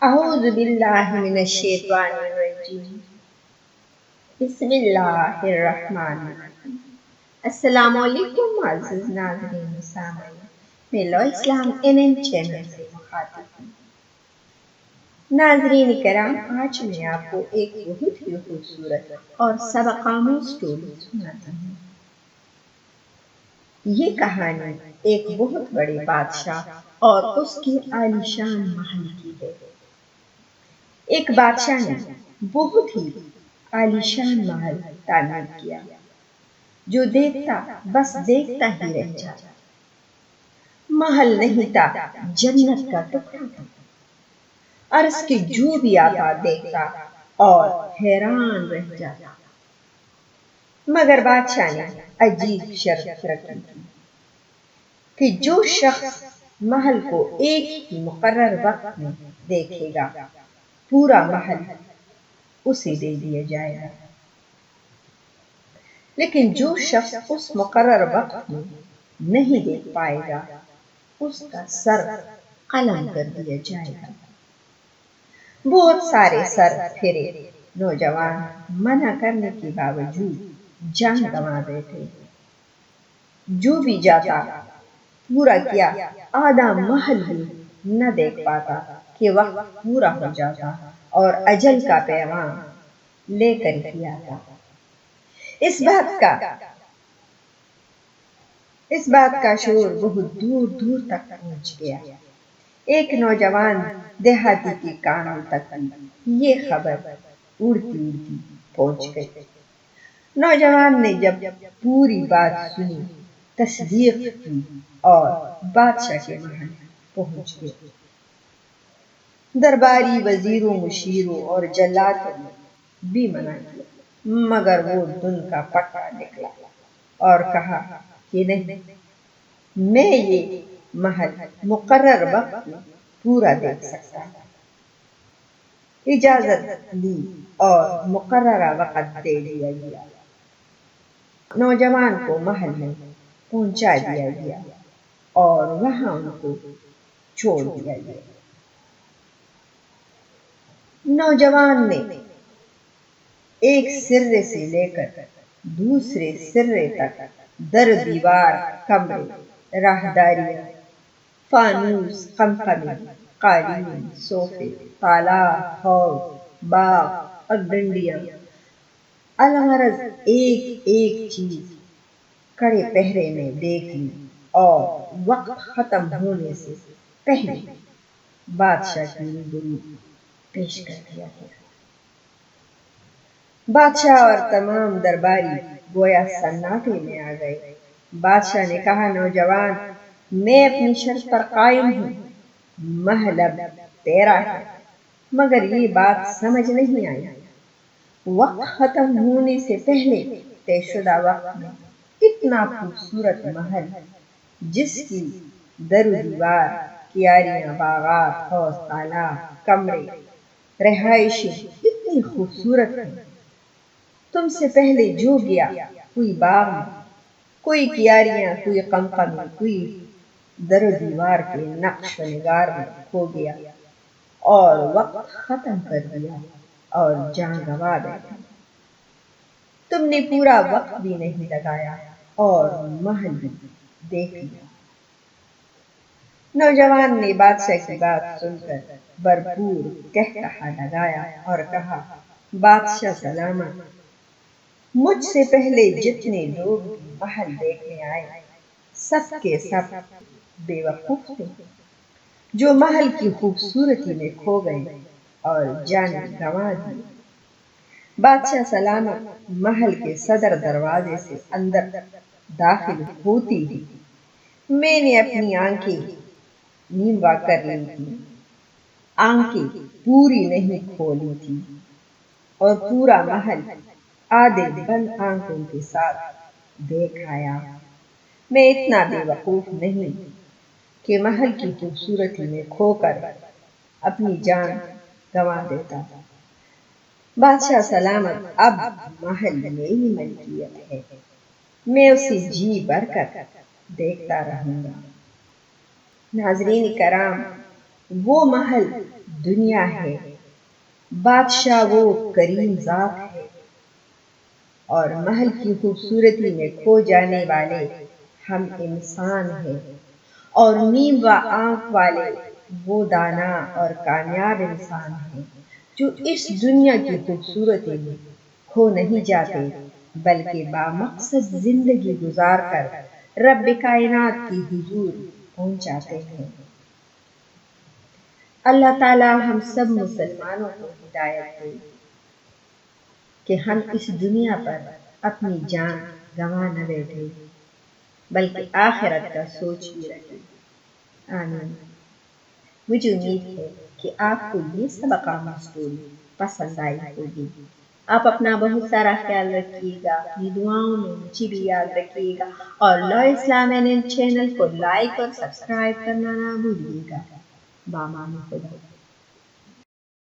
اعوذ باللہ من الشیطان الرجیم بسم اللہ الرحمن الرحیم۔ السلام علیکم معزز ناظرین و سامعین، میلو اسلام چینل سے مخاطب ہوں۔ ناظرین کرام، آج میں آپ کو ایک بہت ہی خوبصورت اور سبق آموز اسٹوری سناتا ہوں۔ یہ کہانی ایک بہت بڑے بادشاہ اور اس کی عالیشان محل کی ہے۔ ایک بادشاہ نے بہت ہی عالیشان محل تعمیر کیا جو بس دیکھتا ہی رہ جاتا۔ محل نہیں تھا، جنت کا ٹکڑا تھا۔ عرض کے جو بھی آتا دیکھتا اور حیران رہ جاتا۔ مگر بادشاہ نے عجیب شرط رکھی تھی کہ جو شخص محل کو ایک ہی مقرر وقت میں دیکھے گا، پورا محل اسے دے دیا جائے گا، لیکن جو شخص اس مقرر وقت میں نہیں دیکھ پائے گا، اس کا سر قلم کر دیا جائے گا۔ بہت سارے سر پھرے، نوجوان منع کرنے کے باوجود جان گنوا بیٹھے۔ جو بھی جاتا پورا کیا، آدھا محل بھی نہ دیکھ پاتا کہ وقت پورا ہو جاتا اور اجل کا پیغام لے کر ہی آتا۔ اس بات کا شور بہت دور دور تک پہنچ گیا۔ ایک نوجوان دیہاتی کے کانوں تک یہ خبر اڑتی اڑتی پہنچ گئی۔ نوجوان نے جب پوری بات سنی، تصدیق کی اور بادشاہ کے محل پہنچ گئے۔ درباری وزیروں، مشیروں اور جلاتوں نے بھی منع کیا، مگر وہ دن کا پکا نکلا اور کہا کہ نہیں، میں یہ محل مقرر وقت میں پورا دیکھ سکتا ہوں۔ اجازت لی اور مقررہ وقت دے دیا گیا۔ نوجوان کو محل میں پہنچا دیا گیا اور وہاں ان کو چھوڑ دیا گیا۔ نوجوان نے ایک سرے سے لے کر دوسرے سرے تک در دیوار، کمرے، راہداریاں، فانوس، قمقمے، قالین، صوفے، تالاب، حوض، باغ، پگڈنڈیاں، الغرض ایک ایک چیز کڑے پہرے میں دیکھ لی اور وقت ختم ہونے سے پہلے بادشاہ کی روبرو پیش کر دیا گیا۔ بادشاہ اور تمام درباری گویا سناٹے میں آ گئے۔ بادشاہ نے کہا، نوجوان، میں اپنی شرط پر قائم ہوں، محل اب تیرا ہے، مگر یہ بات سمجھ نہیں آئی، وقت ختم ہونے سے پہلے طے شدہ وقت میں اتنا خوبصورت محل جس کی در و دیوار، کیاریاں، باغات، حوض، تالاب، کمرے، رہائشیں اتنی خوبصورت ہیں، تم سے پہلے جو گیا، کوئی باغ میں، کوئی کیاریاں، کوئی قمقمے، کوئی در و دیوار کے نقش و نگار میں کھو گیا اور وقت ختم کر دیا اور جان گنوا بیٹھا۔ تم نے پورا وقت بھی نہیں لگایا اور محل بھی دیکھ لیا۔ نوجوان نے بادشاہ کی بات سن کر بھرپور قہقہا لگایا اور کہا، بادشاہ سلامت، مجھ سے پہلے جتنے لوگ بھی محل دیکھنے آئے، سب کے سب بے وقوف تھے، جو محل کی خوبصورتی میں کھو گئے اور جانیں گنوا دی۔ بادشاہ سلامت محل کے صدر دروازے سے اندر داخل ہوتی ہی میں نے اپنی آنکھیں نیموا کر لی تھی، آنکھیں پوری نہیں کھولی تھی اور پورا محل آدھے بند آنکھوں کے ساتھ دیکھ آیا۔ میں اتنا بے وقوف نہیں کہ محل کی خوبصورتی میں کھو کر اپنی جان گنوا دیتا۔ بادشاہ سلامت، اب محل میری ملکیت ہے، میں اسے جی بھر کر دیکھتا رہوں گا۔ ناظرین کرام، وہ محل دنیا ہے، بادشاہ وہ کریم ذات ہے، اور محل کی خوبصورتی میں کھو جانے والے ہم انسان ہیں، اور نیم و آنکھ والے وہ دانا اور کامیاب انسان ہیں جو اس دنیا کی خوبصورتی میں کھو نہیں جاتے بلکہ بامقصد زندگی گزار کر رب کائنات کی حضور پہنچ جاتے ہیں۔ اللہ تعالی ہم سب مسلمانوں کو ہدایت دے کہ ہم اس دنیا پر اپنی جان گنوا نہ بیٹھے بلکہ آخرت کا سوچ بھی رکھے۔ آمین۔ مجھے امید ہے کہ آپ کو یہ سبق آموز اسٹوری پسند آئی ہوگی۔ آپ اپنا بہت سارا خیال رکھیے گا، اپنی دعاؤں میں مجھے بھی یاد رکھیے گا، اور لا اسلام این چینل کو لائک اور سبسکرائب کرنا نہ بھولیے گا۔ بامان خدا۔